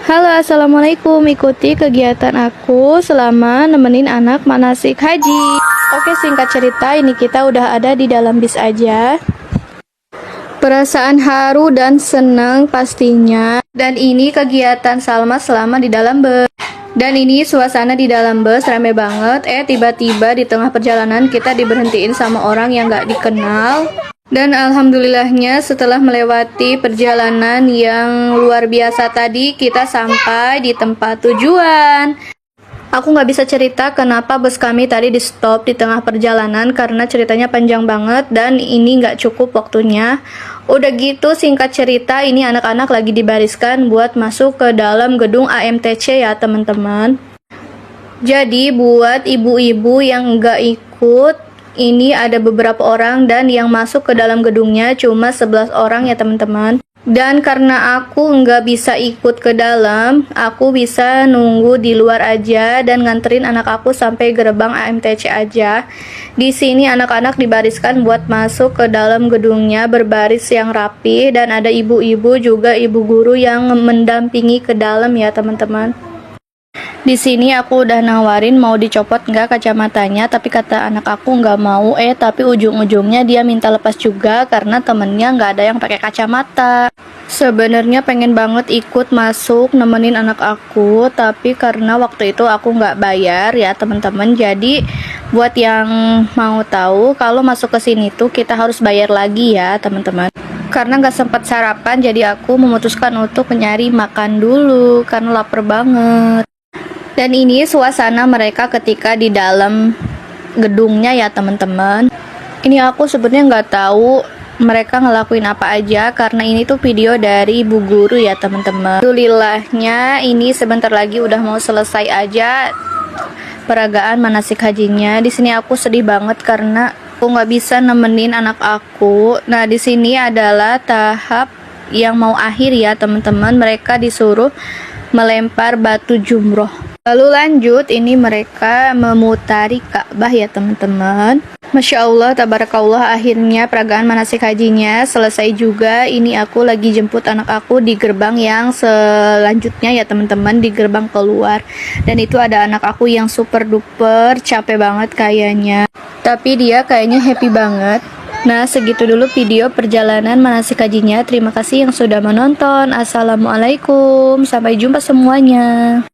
Halo, assalamualaikum. Ikuti kegiatan aku selama nemenin anak manasik haji. Oke, singkat cerita, ini kita udah ada di dalam bis aja. Perasaan haru dan senang pastinya. Dan ini kegiatan Salma selama di dalam bus. Dan ini suasana di dalam bus rame banget. Tiba-tiba di tengah perjalanan kita diberhentiin sama orang yang gak dikenal. Dan alhamdulillahnya setelah melewati perjalanan yang luar biasa tadi, kita sampai di tempat tujuan. Aku nggak bisa cerita kenapa bus kami tadi di stop di tengah perjalanan karena ceritanya panjang banget dan ini nggak cukup waktunya. Udah gitu singkat cerita, ini anak-anak lagi dibariskan buat masuk ke dalam gedung AMTC ya teman-teman. Jadi buat ibu-ibu yang nggak ikut, ini ada beberapa orang dan yang masuk ke dalam gedungnya cuma 11 orang ya teman-teman. Dan karena aku nggak bisa ikut ke dalam, aku bisa nunggu di luar aja dan nganterin anak aku sampai gerbang AMTC aja. Di sini anak-anak dibariskan buat masuk ke dalam gedungnya berbaris yang rapi dan ada ibu-ibu juga ibu guru yang mendampingi ke dalam ya teman-teman. Di sini aku udah nawarin mau dicopot nggak kacamatanya, tapi kata anak aku nggak mau. Tapi ujung-ujungnya dia minta lepas juga karena temennya nggak ada yang pakai kacamata. Sebenarnya pengen banget ikut masuk nemenin anak aku, tapi karena waktu itu aku nggak bayar ya teman-teman. Jadi buat yang mau tahu, kalau masuk ke sini tuh kita harus bayar lagi ya teman-teman. Karena nggak sempat sarapan, jadi aku memutuskan untuk mencari makan dulu karena lapar banget. Dan ini suasana mereka ketika di dalam gedungnya ya teman-teman. Ini aku sebenarnya nggak tahu mereka ngelakuin apa aja karena ini tuh video dari ibu guru ya teman-teman. Alhamdulillahnya ini sebentar lagi udah mau selesai aja peragaan manasik hajinya. Di sini aku sedih banget karena aku nggak bisa nemenin anak aku. Nah di sini adalah tahap yang mau akhir ya teman-teman. Mereka disuruh melempar batu jumroh. Lalu lanjut, ini mereka memutari Ka'bah ya teman-teman. Masya Allah, tabarakallah, akhirnya peragaan manasik hajinya selesai juga. Ini aku lagi jemput anak aku di gerbang yang selanjutnya ya teman-teman, di gerbang keluar. Dan itu ada anak aku yang super duper capek banget kayaknya. Tapi dia kayaknya happy banget. Nah, segitu dulu video perjalanan manasik hajinya. Terima kasih yang sudah menonton. Assalamualaikum, sampai jumpa semuanya.